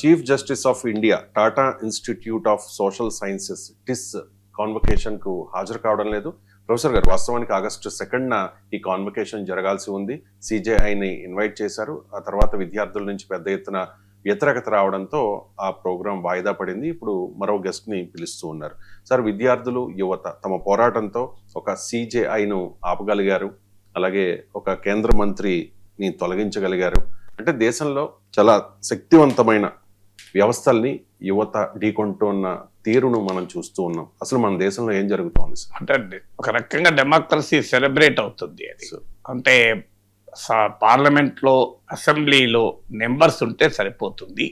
Chief justice of India Tata institute of social sciences TISS convocation కు హాజరు కావడం లేదు. ప్రొఫెసర్ గారు, వాస్తవానికి ఆగస్టు 2న ఈ కాన్వకేషన్ జరగాల్సి ఉంది. సిజేఐని ఇన్వైట్ చేశారు. ఆ తర్వాత విద్యార్థుల నుంచి పెద్ద ఎత్తున వ్యతిరేకత రావడంతో ఆ ప్రోగ్రాం వాయిదా పడింది. ఇప్పుడు మరో గెస్ట్ ని పిలుస్తూ ఉన్నారు. సార్, విద్యార్థులు, యువత తమ పోరాటంతో ఒక సిజేఐను ఆపగలిగారు, అలాగే ఒక కేంద్ర మంత్రిని తొలగించగలిగారు. అంటే దేశంలో చాలా శక్తివంతమైన వ్యవస్థల్ని యువత ఢీకొంటున్న తీరును మనం చూస్తూ ఉన్నాం. అసలు మన దేశంలో ఏం జరుగుతోంది సార్? అంటే ఒక రకంగా డెమోక్రసీ సెలబ్రేట్ అవుతుంది. అది అంటే పార్లమెంట్లో, అసెంబ్లీలో నెంబర్స్ ఉంటే సరిపోతుంది,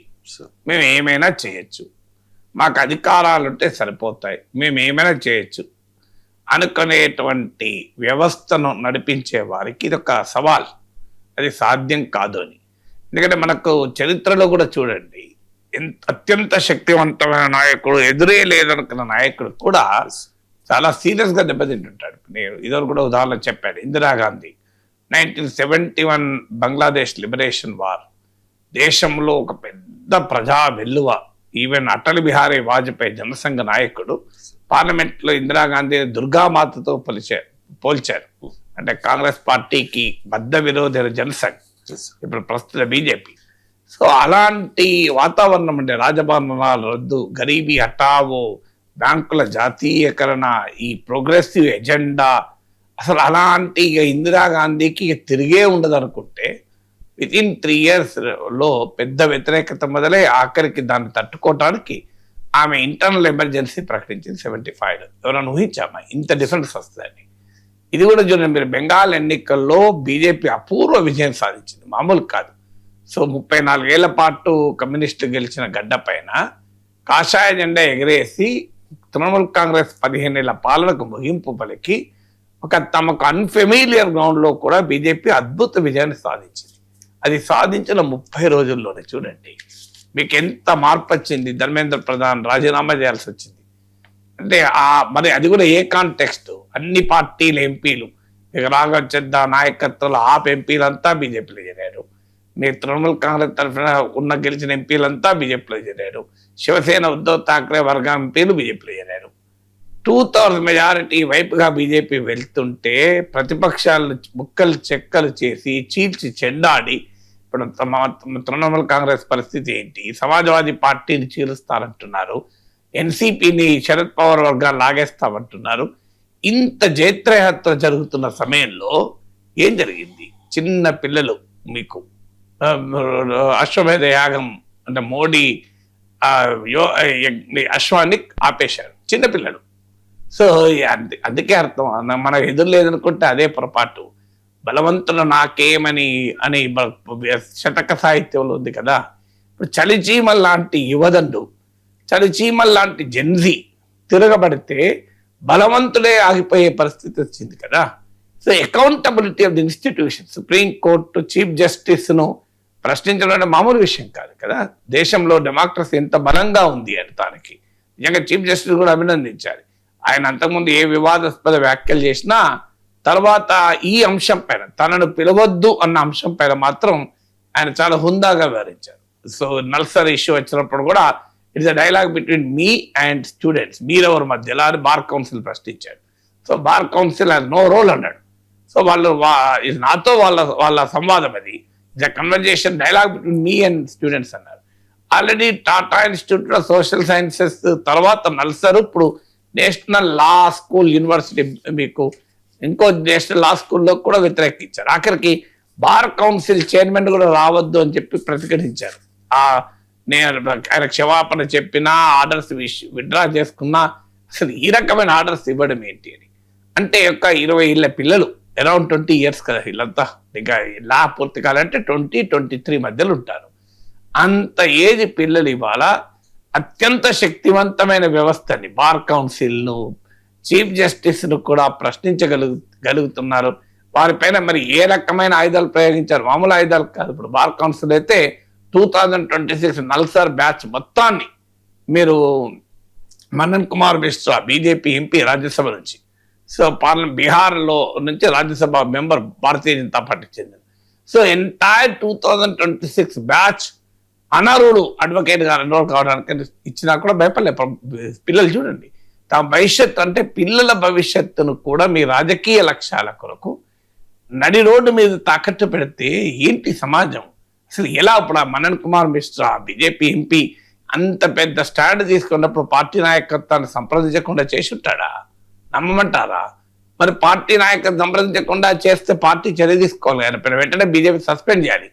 మేము ఏమైనా చేయొచ్చు, మాకు అధికారాలు ఉంటే సరిపోతాయి, మేము ఏమైనా చేయొచ్చు అనుకునేటువంటి వ్యవస్థను నడిపించే వారికి ఇది ఒక సవాల్. అది సాధ్యం కాదు అని. ఎందుకంటే మనకు చరిత్రలో కూడా చూడండి, అత్యంత శక్తివంతమైన నాయకుడు, ఎదురే లేదనుకున్న నాయకుడు కూడా చాలా సీరియస్గా దెబ్బతింటుంటాడు. నేను ఇదివరకు కూడా ఉదాహరణ చెప్పాను. ఇందిరాగాంధీ 1971 బంగ్లాదేశ్ లిబరేషన్ వార్, దేశంలో ఒక పెద్ద ప్రజా వెల్లువ. ఈవెన్ అటల్ బిహారీ వాజ్పేయి జనసంఘ నాయకుడు పార్లమెంట్లో ఇందిరాగాంధీ దుర్గామాతతో పోల్చారు. అంటే కాంగ్రెస్ పార్టీకి బద్ద విరోధి జనసంఘ్, ఇప్పుడు ప్రస్తుత బీజేపీ. సో అలాంటి వాతావరణం అంటే రాజభవనాల రద్దు, గరీబీ హఠావో, బ్యాంకుల జాతీయకరణ, ఈ ప్రోగ్రెసివ్ ఎజెండా, అసలు అలాంటి ఇందిరాగాంధీకి తిరిగే ఉండదు అనుకుంటే వితిన్ 3 years పెద్ద వ్యతిరేకత మొదలై ఆఖరికి దాన్ని తట్టుకోవటానికి ఆమె ఇంటర్నల్ ఎమర్జెన్సీ ప్రకటించింది 75. ఎవరైనా ఊహించామా ఇంత డిఫరెన్స్ వస్తుందని? ఇది కూడా చూడండి మీరు, బెంగాల్ ఎన్నికల్లో బీజేపీ అపూర్వ విజయం సాధించింది, మామూలు కాదు. సో 34 ఏళ్ల పాటు కమ్యూనిస్టు గెలిచిన గడ్డ పైన కాషాయ జెండా ఎగరేసి తృణమూల్ కాంగ్రెస్ 15 ఏళ్ల పాలనకు ముగింపు పలికి ఒక తమకు అన్ఫెమిలియర్ గ్రౌండ్లో కూడా బీజేపీ అద్భుత విజయాన్ని సాధించింది. అది సాధించిన 30 రోజుల్లోనే చూడండి మీకు ఎంత మార్పు వచ్చింది. ధర్మేంద్ర ప్రధాన్ రాజీనామా చేయాల్సి వచ్చింది. అంటే మరి అది కూడా ఏ కాంటెక్స్ట్, అన్ని పార్టీల ఎంపీలు, ఇక రాఘవ్ చద్దా నాయకత్వంలో ఆప్ ఎంపీలంతా బీజేపీలో చేరారు. మీరు తృణమూల్ కాంగ్రెస్ తరఫున ఉన్న గెలిచిన ఎంపీలంతా బీజేపీలో చేరారు. శివసేన ఉద్ధవ్ ఠాక్రే వర్గం ఎంపీలు బీజేపీలో చేరారు. 2/3 మెజారిటీ వైపుగా బీజేపీ వెళ్తుంటే ప్రతిపక్షాలను ముక్కలు చెక్కలు చేసి చీల్చి చెండాడి, ఇప్పుడు తృణమూల్ కాంగ్రెస్ పరిస్థితి ఏంటి? సమాజ్వాదీ పార్టీని చీలుస్తారంటున్నారు, ఎన్సీపీని శరద్ పవార్ వర్గాన్ని లాగేస్తామంటున్నారు. ఇంత జైత్రయాత్ర జరుగుతున్న సమయంలో ఏం జరిగింది? చిన్న పిల్లలు మీకు అశ్వమేధ యాగం అంటే మోడీ అశ్వాన్ని ఆపేశారు, చిన్నపిల్లలు. సో అందుకే అర్థం, మన ఎదురు లేదనుకుంటే అదే పొరపాటు. బలవంతుడు నాకేమని అని శతక సాహిత్యంలో ఉంది కదా. ఇప్పుడు చలిచీమల్ లాంటి యువదండు, చలిచీమల్ లాంటి జెన్జీ తిరగబడితే బలవంతుడే ఆగిపోయే పరిస్థితి వచ్చింది కదా. So accountability of the institution, supreme court chief జస్టిస్ను ప్రశ్నించడం మామూలు విషయం కాదు కదా. దేశంలో డెమోక్రసీ ఎంత బలంగా ఉంది అని దానికి నిజంగా చీఫ్ జస్టిస్ కూడా అభినందించాలి. ఆయన అంతకుముందు ఏ వివాదాస్పద వ్యాఖ్యలు చేసినా తర్వాత ఈ అంశం పైన, తనను పిలవద్దు అన్న అంశం పైన మాత్రం ఆయన చాలా హుందాగా వివరించారు. సో నల్సర్ ఇష్యూ వచ్చినప్పుడు కూడా it's a dialogue between me and students, మీరెవరి మధ్యలో అని బార్ కౌన్సిల్ ప్రశ్నించాడు. So bar council has no role అన్నాడు. సో వాళ్ళు నాతో వాళ్ళ సంవాదం, అది it's a conversation dialogue between me and students అన్నారు. Already Tata institute of social Sciences తర్వాత నల్సర్, ఇప్పుడు నేషనల్ లా స్కూల్ యూనివర్సిటీ, మీకు ఇంకో నేషనల్ లా స్కూల్లో కూడా వ్యతిరేకించారు. ఆఖరికి బార్ కౌన్సిల్ చైర్మన్ కూడా రావద్దు అని చెప్పి ప్రతిఘటించారు. నేను ఆయన క్షమాపణ చెప్పినా, ఆర్డర్స్ విత్డ్రా చేసుకున్నా, అసలు ఈ రకమైన ఆర్డర్స్ ఇవ్వడం ఏంటి అని. అంటే ఒక 20 ఏళ్ళ పిల్లలు, అరౌండ్ 20 years కదా వీళ్ళంతా, ఇంకా లా పూర్తి కాలంటే 20-23 మధ్యలో ఉంటారు. అంత ఏజ్ పిల్లలు ఇవాళ అత్యంత శక్తివంతమైన వ్యవస్థని, బార్ కౌన్సిల్ను, చీఫ్ జస్టిస్ను కూడా ప్రశ్నించగలుగుతున్నారు. వారిపైన మరి ఏ రకమైన ఆయుధాలు ప్రయోగించారు? మామూలు ఆయుధాలు కాదు. ఇప్పుడు బార్ కౌన్సిల్ అయితే 2026 నల్సర్ బ్యాచ్ మొత్తాన్ని, మీరు మనన్ కుమార్ మిశ్రా బీజేపీ ఎంపీ రాజ్యసభ నుంచి, సో బీహార్లో నుంచి రాజ్యసభ మెంబర్ భారతీయ జనతా పార్టీకి చెందిన, సో ఎంటైర్ 2026 బ్యాచ్ అనర్హుడు అడ్వకేట్ గా ఎన్రోల్ కావడానికి ఇచ్చినా కూడా భయపడలే. పిల్లలు చూడండి, తమ భవిష్యత్తు అంటే పిల్లల భవిష్యత్తును కూడా మీ రాజకీయ లక్ష్యాల కొరకు నడి రోడ్డు మీద తాకట్టు పెడితే ఏంటి సమాజం? అసలు ఎలా? ఇప్పుడు ఆ మనన్ కుమార్ మిశ్రా బీజేపీ ఎంపీ అంత పెద్ద స్టాండ్ తీసుకున్నప్పుడు పార్టీ నాయకత్వాన్ని సంప్రదించకుండా చేసి ఉంటాడా? నమ్మమంటారా? మరి పార్టీ నాయకత్వం సంప్రదించకుండా చేస్తే పార్టీ చర్య తీసుకోవాలి కదా, వెంటనే బీజేపీ సస్పెండ్ చేయాలి.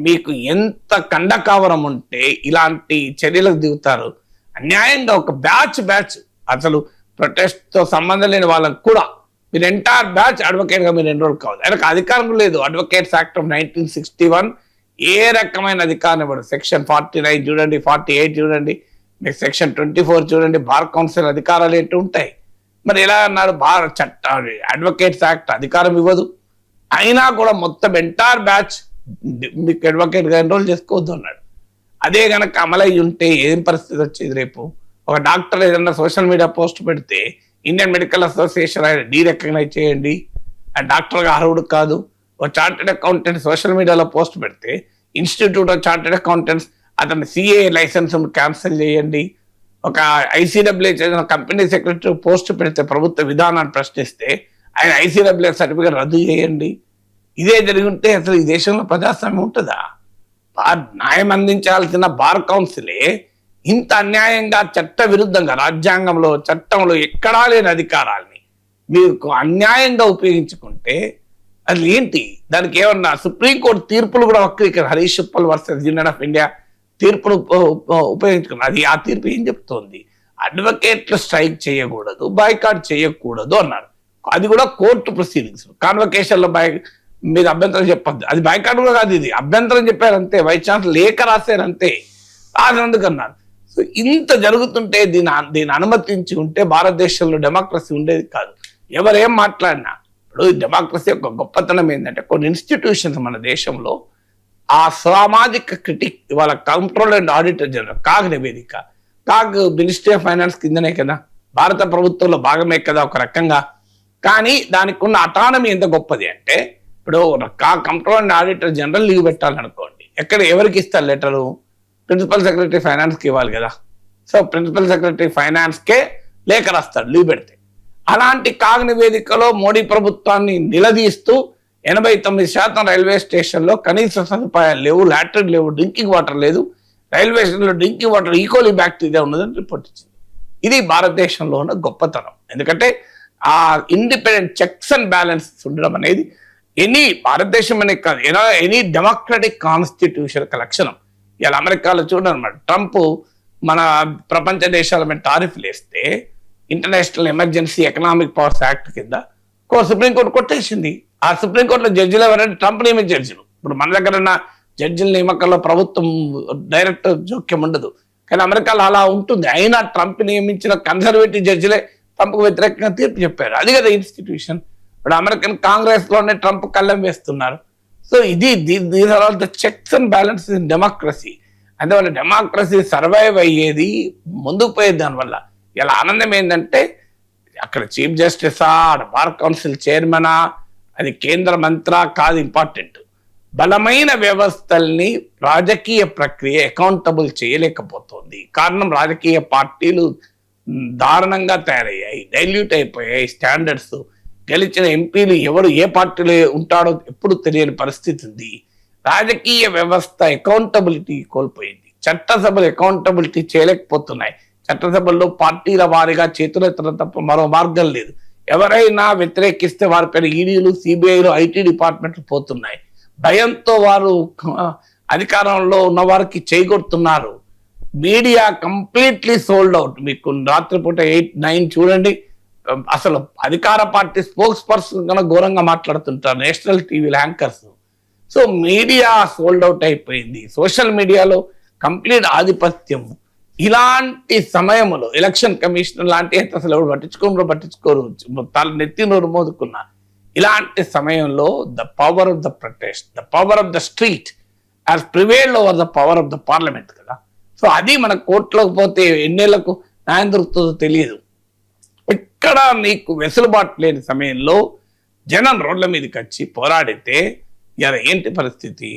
మీకు ఎంత కండకావరం ఉంటే ఇలాంటి చర్యలకు దిగుతారు? అన్యాయంగా ఒక బ్యాచ్ అసలు ప్రొటెస్ట్ తో సంబంధం లేని వాళ్ళకు కూడా మీరు ఎంటైర్ బ్యాచ్ అడ్వకేట్ గా మీరు ఎన్రోల్ కావాలి. ఆయనకు అధికారం లేదు. అడ్వకేట్స్ యాక్ట్ ఆఫ్ 1961 ఏ రకమైన అధికారం ఇవ్వడు. సెక్షన్ 49 చూడండి, 48 చూడండి, మీకు సెక్షన్ 24 చూడండి. బార్ కౌన్సిల్ అధికారాలు ఏంటి ఉంటాయి? మరి ఎలా అన్నారు? అడ్వకేట్స్ యాక్ట్ అధికారం ఇవ్వదు. అయినా కూడా మొత్తం ఎంటైర్ బ్యాచ్ మీకు అడ్వకేట్ గా ఎన్రోల్ చేసుకోవద్దు అన్నాడు. అదే గనక అమలయ్యి ఉంటే ఏం పరిస్థితి వచ్చేది? రేపు ఒక డాక్టర్ ఏదన్నా సోషల్ మీడియా పోస్ట్ పెడితే ఇండియన్ మెడికల్ అసోసియేషన్ ఆయన డీరెకగ్నైజ్ చేయండి, ఆ డాక్టర్ గా అర్హుడు కాదు. ఒక చార్టెడ్ అకౌంటెంట్ సోషల్ మీడియాలో పోస్ట్ పెడితే ఇన్స్టిట్యూట్ ఆఫ్ చార్టెడ్ అకౌంటెంట్స్ అతని సిఏ లైసెన్స్ క్యాన్సిల్ చేయండి. ఒక ఐసీడబ్ల్యూ చేసిన కంపెనీ సెక్రటరీ పోస్ట్ పెడితే ప్రభుత్వ విధానాన్ని ప్రశ్నిస్తే ఆయన ఐసీడబ్ల్యూ సర్టిఫికేట్ రద్దు చేయండి. ఇదే జరిగి ఉంటే అసలు ఈ దేశంలో ప్రజాస్వామ్యం ఉంటుందా? న్యాయం అందించాల్సిన బార్ కౌన్సిలే ఇంత అన్యాయంగా చట్ట విరుద్ధంగా రాజ్యాంగంలో చట్టంలో ఎక్కడా లేని అధికారాల్ని మీకు అన్యాయంగా ఉపయోగించుకుంటే అది ఏంటి? దానికి ఏమన్నా సుప్రీంకోర్టు తీర్పులు కూడా వక్రీకరణ, Harish Uppal versus union of India తీర్పును ఉపయోగించుకున్నారు. అది ఆ తీర్పు ఏం చెప్తోంది? అడ్వకేట్లు స్ట్రైక్ చేయకూడదు, బాయ్కాట్ చేయకూడదు అన్నారు. అది కూడా కోర్టు ప్రొసీడింగ్స్. కాన్వకేషన్ లో మీద అభ్యంతరం చెప్పద్దు, అది బాయ్కాట్ కూడా కాదు, ఇది అభ్యంతరం చెప్పారంతే. వైస్ ఛాన్సలర్ లేఖ రాశారంతే, రాసినందుకు అన్నారు. సో ఇంత జరుగుతుంటే దీన్ని అనుమతించి ఉంటే భారతదేశంలో డెమోక్రసీ ఉండేది కాదు. ఎవరేం మాట్లాడినా ఇప్పుడు డెమోక్రసీ యొక్క గొప్పతనం ఏంటంటే కొన్ని ఇన్స్టిట్యూషన్స్ మన దేశంలో ఆ సామాజిక క్రిటిక్ ఇవాళ control and auditor general CAG నివేదిక, కాగ్ మినిస్ట్రీ ఆఫ్ ఫైనాన్స్ కిందనే కదా, భారత ప్రభుత్వంలో భాగమే కదా ఒక రకంగా. కానీ దానికి ఉన్న అటానమీ ఎంత గొప్పది అంటే ఇప్పుడు control and auditor general leave పెట్టాలనుకోండి, ఎవరికి ఇస్తారు లెటరు? ప్రిన్సిపల్ సెక్రటరీ ఫైనాన్స్కి ఇవ్వాలి కదా. సో ప్రిన్సిపల్ సెక్రటరీ ఫైనాన్స్కే లేఖ రాస్తాడు లీవ్ పెడితే. అలాంటి కాగ్ నివేదికలో మోడీ ప్రభుత్వాన్ని నిలదీస్తూ 89% రైల్వే స్టేషన్లో కనీస సదుపాయాలు లేవు, లాట్రిన్ లేవు, డ్రింకింగ్ వాటర్ లేదు, రైల్వే స్టేషన్లో డ్రింకింగ్ వాటర్ ఈకోలీ బ్యాక్టీరియా ఉన్నదని రిపోర్ట్ ఇచ్చింది. ఇది భారతదేశంలో ఉన్న గొప్పతనం. ఎందుకంటే ఆ ఇండిపెండెంట్ చెక్స్ అండ్ బ్యాలెన్సెస్ ఉండడం అనేది భారతదేశం అనే కాదు, ఎనీ డెమోక్రటిక్ కాన్స్టిట్యూషన్ లక్షణం. ఇలా అమెరికాలో చూడనమాట, ట్రంప్ మన ప్రపంచ దేశాల మీద టారిఫ్లు వేస్తే international emergency economic powers act కింద సుప్రీంకోర్టు కొట్టేసింది. ఆ సుప్రీంకోర్టులో జడ్జిలు ఎవరంటే ట్రంప్ నియమించిన జడ్జిలు. ఇప్పుడు మన దగ్గర ఉన్న జడ్జిల నియామకంలో ప్రభుత్వం డైరెక్ట్ జోక్యం ఉండదు, కానీ అమెరికాలో అలా ఉంటుంది. అయినా ట్రంప్ నియమించిన కన్సర్వేటివ్ జడ్జిలే ట్రంప్కు వ్యతిరేకంగా తీర్పు చెప్పారు. అది కదా ఇన్స్టిట్యూషన్. ఇప్పుడు అమెరికన్ కాంగ్రెస్ లోనే ట్రంప్ కళ్ళం వేస్తున్నారు. So these are all the checks and balances in democracy. అందువల్ల డెమోక్రసీ సర్వైవ్ అయ్యేది, ముందుకు పోయేది. దానివల్ల ఇలా ఆనందం ఏంటంటే అక్కడ చీఫ్ జస్టిసా, బార్ కౌన్సిల్ చైర్మనా, అది కేంద్ర మంత్రా కాదు ఇంపార్టెంట్. బలమైన వ్యవస్థల్ని రాజకీయ ప్రక్రియ అకౌంటబుల్ చేయలేకపోతుంది. కారణం రాజకీయ పార్టీలు దారుణంగా తయారయ్యాయి, డైల్యూట్ అయిపోయాయి స్టాండర్డ్స్. గెలిచిన ఎంపీలు ఎవరు ఏ పార్టీలో ఉంటాడో ఎప్పుడు తెలియని పరిస్థితి ఉంది. రాజకీయ వ్యవస్థ అకౌంటబిలిటీ కోల్పోయింది. చట్టసభలు అకౌంటబిలిటీ చేయలేకపోతున్నాయి. చట్టసభల్లో పార్టీల వారిగా చేతులెత్తడం తప్ప మరో మార్గం లేదు. ఎవరైనా వ్యతిరేకిస్తే వారిపైన ఈడీలు, సిబిఐలు, ఐటీ డిపార్ట్మెంట్లు పోతున్నాయి. భయంతో వారు అధికారంలో ఉన్న వారికి చేయగొడుతున్నారు. Media completely sold out. మీకు రాత్రిపూట 8-9 చూడండి, అసలు అధికార పార్టీ స్పోక్స్ పర్సన్ కన్నా ఘోరంగా మాట్లాడుతుంటారు నేషనల్ టీవీల anchors. So media sold out అయిపోయింది. సోషల్ మీడియాలో కంప్లీట్ ఆధిపత్యం. ఇలాంటి సమయంలో ఎలక్షన్ కమిషన్ లాంటి అసలు ఎవరు పట్టించుకోరు, నెత్తి నోరు మోదుకున్నా. ఇలాంటి సమయంలో the power of the protest, the power of the street has prevailed over the power of the parliament కదా. సో అది మన కోర్టులోకి పోతే ఎన్నేళ్లకు న్యాయం దొరుకుతుందో తెలియదు. ఎక్కడ నీకు వెసులుబాటు లేని సమయంలో జనం రోడ్ల మీదకి వచ్చి పోరాడితే ఏంటి పరిస్థితి?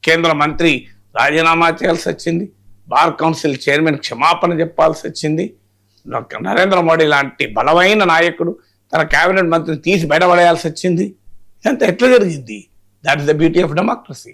కేంద్ర మంత్రి రాజీనామా చేయాల్సి వచ్చింది. బార్ కౌన్సిల్ చైర్మన్ క్షమాపణ చెప్పాల్సి వచ్చింది. నరేంద్ర మోడీ లాంటి బలమైన నాయకుడు తన కేబినెట్ మంత్రిని తీసి బయటపడేయాల్సి వచ్చింది. ఇదంతా ఎట్లా జరిగింది? That is the beauty of democracy.